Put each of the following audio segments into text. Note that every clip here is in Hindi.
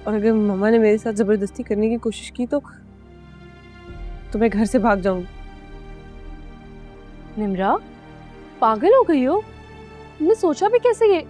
और अगर मम्मा ने मेरे साथ जबरदस्ती करने की कोशिश की तो मैं घर से भाग जाऊंगी। निम्रा, पागल हो गई हो? तुमने सोचा भी कैसे ये?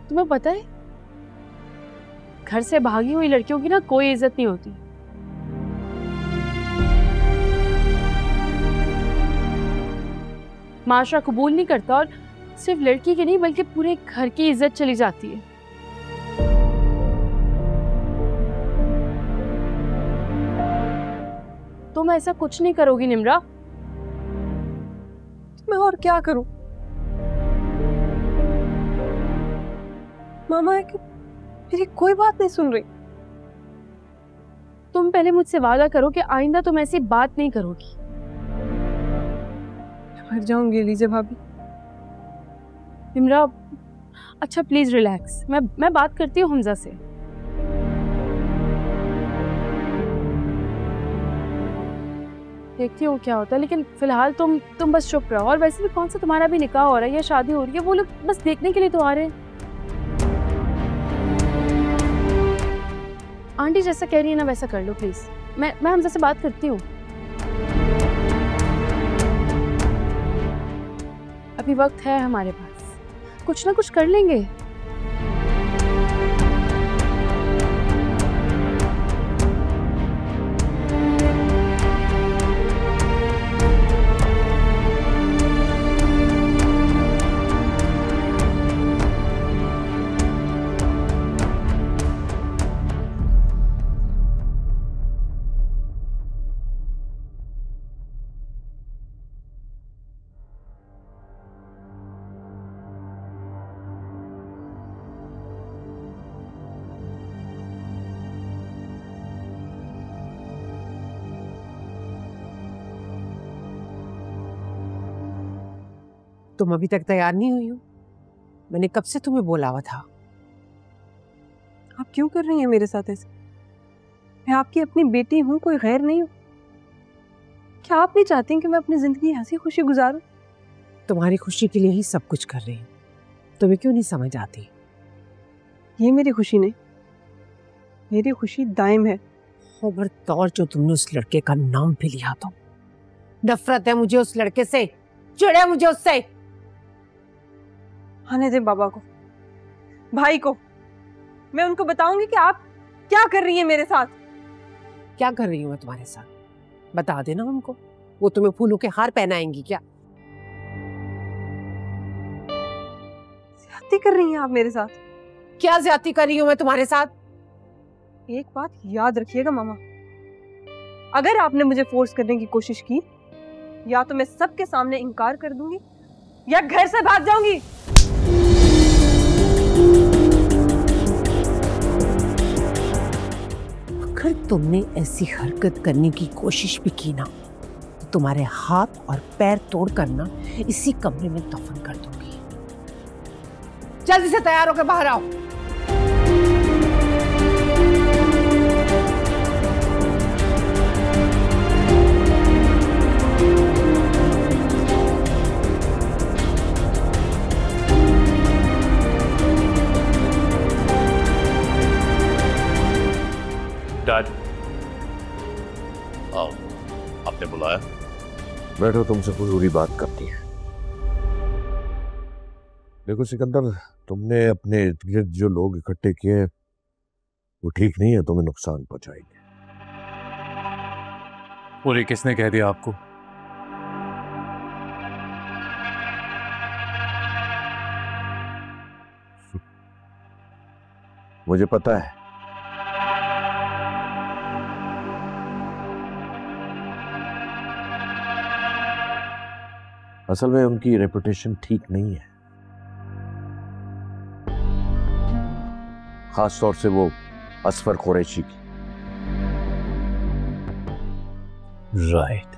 तुम्हें पता है घर से भागी हुई लड़कियों की ना कोई इज्जत नहीं होती। माशरा कबूल नहीं करता और सिर्फ लड़की की नहीं बल्कि पूरे घर की इज्जत चली जाती है। तुम ऐसा कुछ नहीं करोगी निम्रा। मैं और क्या करूं? मामा है कि मेरी कोई बात नहीं सुन रही। तुम पहले मुझसे वादा करो कि आइंदा तुम ऐसी बात नहीं करोगी। मर जाऊंगी लीजिए भाभी। निम्रा, अच्छा प्लीज रिलैक्स, मैं बात करती हूँ हमजा से। देखती हूँ क्या होता है, लेकिन फिलहाल तुम बस चुप रहो। और वैसे भी कौन सा तुम्हारा भी निकाह हो रहा है या शादी हो रही है, वो लोग बस देखने के लिए तो आ रहे हैं। आंटी जैसा कह रही है ना वैसा कर लो प्लीज। मैं हमजा से बात करती हूँ। अभी वक्त है हमारे पास, कुछ ना कुछ कर लेंगे। तुम अभी तक तैयार नहीं हुई हो? मैंने कब से तुम्हें बोला हुआ था। आप क्यों कर रही हैं मेरे साथ ऐसे? मैं आपकी अपनी बेटी हूँ, कोई गैर नहीं हूँ। क्या आप नहीं चाहती कि मैं अपनी जिंदगी हंसी खुशी गुजारूं? तुम्हारी खुशी के लिए ही सब कुछ कर रही हूँ, तुम्हें क्यों नहीं समझ आती? ये मेरी खुशी नहीं, मेरी खुशी दायम है। खबरदार जो तुमने उस लड़के का नाम भी लिया तो नफरत है मुझे उस लड़के से, चिढ़ है मुझे उससे। आने दे बाबा को, भाई को, मैं उनको बताऊंगी कि आप क्या कर रही हैं मेरे साथ। क्या कर रही हूँ मैं तुम्हारे साथ? बता देना उनको, वो तुम्हें फूलों के हार पहनाएंगी क्या? ज्यादती कर रही हैं आप मेरे साथ। क्या ज्यादती कर रही हूँ मैं तुम्हारे साथ? एक बात याद रखिएगा मामा, अगर आपने मुझे फोर्स करने की कोशिश की या तो मैं सबके सामने इनकार कर दूंगी या घर से भाग जाऊंगी। अगर तुमने ऐसी हरकत करने की कोशिश भी की ना तो तुम्हारे हाथ और पैर तोड़ कर ना इसी कमरे में दफन कर दूंगी। जल्दी से तैयार होकर बाहर आओ। डैड, आओ, आपने बुलाया? बैठो, तुमसे पूरी बात करती है। देखो सिकंदर, तुमने अपने इर्द गिर्द जो लोग इकट्ठे किए वो ठीक नहीं है, तुम्हें नुकसान पहुंचाएंगे। और ये किसने कह दिया आपको? मुझे पता है। असल में उनकी रेपुटेशन ठीक नहीं है, खास तौर से वो असफर कुरैशी की। राइट,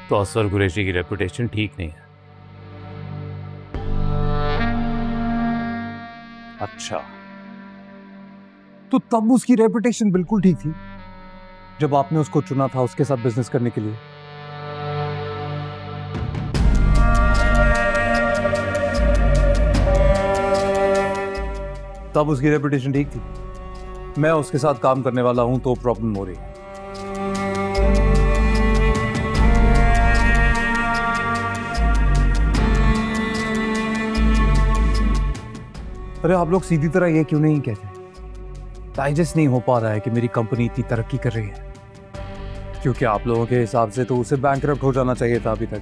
तो असफर कुरैशी की रेपुटेशन ठीक नहीं है। अच्छा, तो तब उसकी रेपुटेशन बिल्कुल ठीक थी जब आपने उसको चुना था उसके साथ बिजनेस करने के लिए। तब उसकी रेपुटेशन ठीक थी। मैं उसके साथ काम करने वाला हूं तो प्रॉब्लम हो रही है। अरे आप लोग सीधी तरह ये क्यों नहीं कहते? डाइजेस्ट नहीं हो पा रहा है कि मेरी कंपनी इतनी तरक्की कर रही है, क्योंकि आप लोगों के हिसाब से तो उसे बैंकरप्ट हो जाना चाहिए था अभी तक।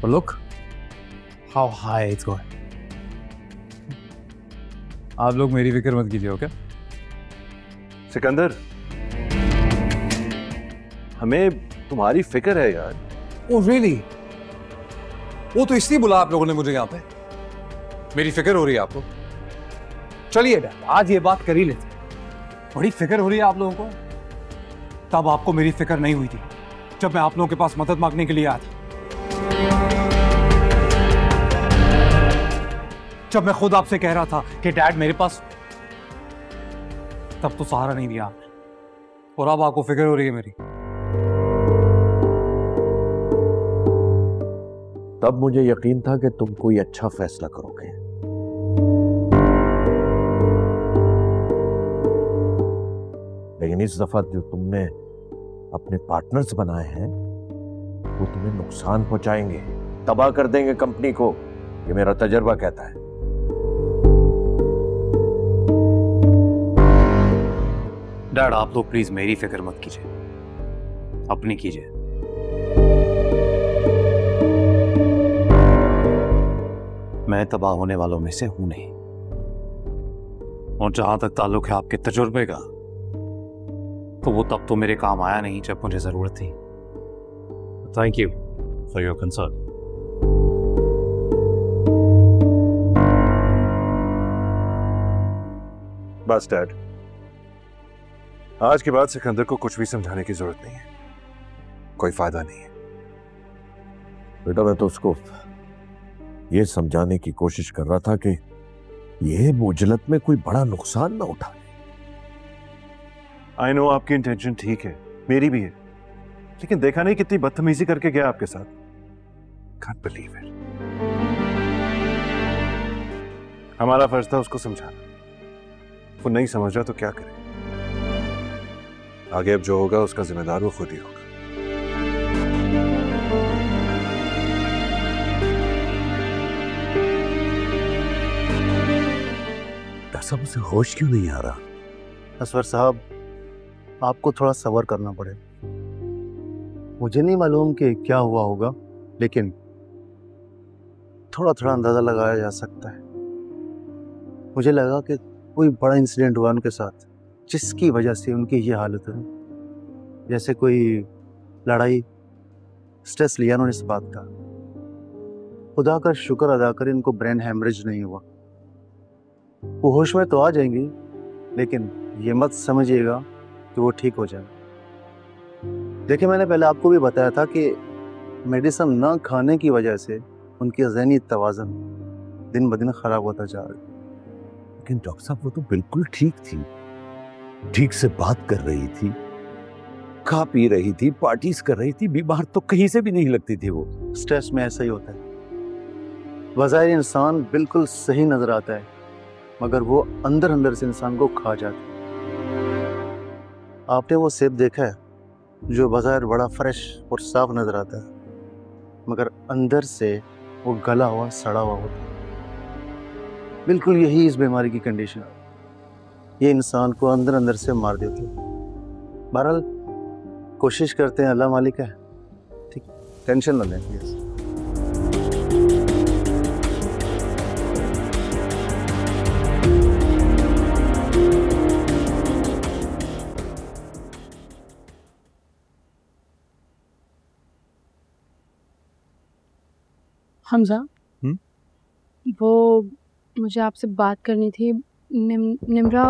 But look how high it's going. आप लोग मेरी फिक्र मत कीजिए, ओके? सिकंदर, हमें तुम्हारी फिक्र है यार। Oh really? वो तो इसलिए बुला आप लोगों ने मुझे यहाँ पे। मेरी फिक्र हो रही है आपको? चलिए डैड, आज ये बात कर ही लेते। बड़ी फिक्र हो रही है आप लोगों को? तब आपको मेरी फिक्र नहीं हुई थी जब मैं आप लोगों के पास मदद मांगने के लिए आया था। जब मैं खुद आपसे कह रहा था कि डैड मेरे पास, तब तो सहारा नहीं दिया आपने, और अब आपको फिक्र हो रही है मेरी। तब मुझे यकीन था कि तुम कोई अच्छा फैसला करोगे, लेकिन इस दफा जो तुमने अपने पार्टनर्स बनाए हैं वो तुम्हें नुकसान पहुंचाएंगे, तबाह कर देंगे कंपनी को। ये मेरा तजर्बा कहता है। डैड, आप लोग प्लीज मेरी फिक्र मत कीजिए, अपनी कीजिए। मैं तबाह होने वालों में से हूं नहीं, और जहां तक ताल्लुक है आपके तजुर्बे का, तो वो तब तो मेरे काम आया नहीं जब मुझे जरूरत थी। Thank you for your concern. बस डैड, आज के बाद सिकंदर को कुछ भी समझाने की जरूरत नहीं है, कोई फायदा नहीं है। बेटा, मैं तो उसको ये समझाने की कोशिश कर रहा था कि ये बोझलत में कोई बड़ा नुकसान ना उठाए। आई नो आपकी इंटेंशन ठीक है, मेरी भी है, लेकिन देखा नहीं कितनी बदतमीजी करके गया आपके साथ। Can't believe it। हमारा फर्ज था उसको समझाना, वो नहीं समझ रहा तो क्या करे। आगे अब जो होगा उसका जिम्मेदार वो खुद ही होगा। सब उसे होश क्यों नहीं आ रहा? असवर साहब, आपको थोड़ा सब्र करना पड़े। मुझे नहीं मालूम कि क्या हुआ होगा, लेकिन थोड़ा थोड़ा अंदाजा लगाया जा सकता है। मुझे लगा कि कोई बड़ा इंसिडेंट हुआ उनके साथ, जिसकी वजह से उनकी ये हालत है। जैसे कोई लड़ाई, स्ट्रेस लिया उन्होंने इस बात का। खुदा का शुक्र अदा कर इनको ब्रेन हैमरेज नहीं हुआ। वो होश में तो आ जाएंगी, लेकिन ये मत समझिएगा कि वो ठीक हो जाए। देखिए, मैंने पहले आपको भी बताया था कि मेडिसिन ना खाने की वजह से उनकी ज़हनी तवाज़ुन दिन ब दिन ख़राब होता जा रहा है। लेकिन डॉक्टर साहब, वो तो बिल्कुल ठीक थी, ठीक से बात कर रही थी, खा पी रही थी, पार्टीज कर रही थी, बीमार तो कहीं से भी नहीं लगती थी वो। स्ट्रेस में ऐसा ही होता है। वज़ाहिर इंसान बिल्कुल सही नज़र आता है, मगर वो अंदर अंदर से इंसान को खा जाता है। आपने वो सेब देखा है जो बाजार बड़ा फ्रेश और साफ नजर आता है, मगर अंदर से वो गला हुआ सड़ा हुआ होता है। बिल्कुल यही इस बीमारी की कंडीशन है, ये इंसान को अंदर अंदर से मार देती है। बहरहाल कोशिश करते हैं, अल्लाह मालिक है, ठीक, टेंशन ना लें प्लीज। हमजा, वो मुझे आपसे बात करनी थी। निम्रा,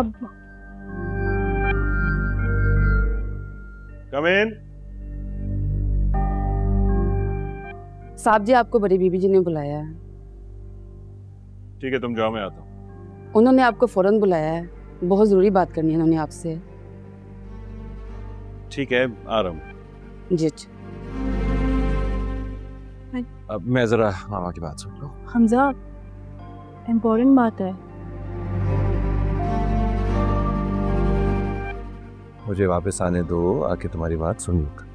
कम इन। साहब जी, आपको बड़ी बीबी जी ने बुलाया है। ठीक है, तुम जाओ, मैं आता हूँ। उन्होंने आपको फौरन बुलाया है, बहुत जरूरी बात करनी है उन्होंने आपसे। ठीक है, आ रहा हूँ। जी अच्छा। अब मैं जरा मामा की बात सुन लूं। हमजा, इम्पोर्टेंट बात है। मुझे वापस आने दो, आके तुम्हारी बात सुन लूंगा।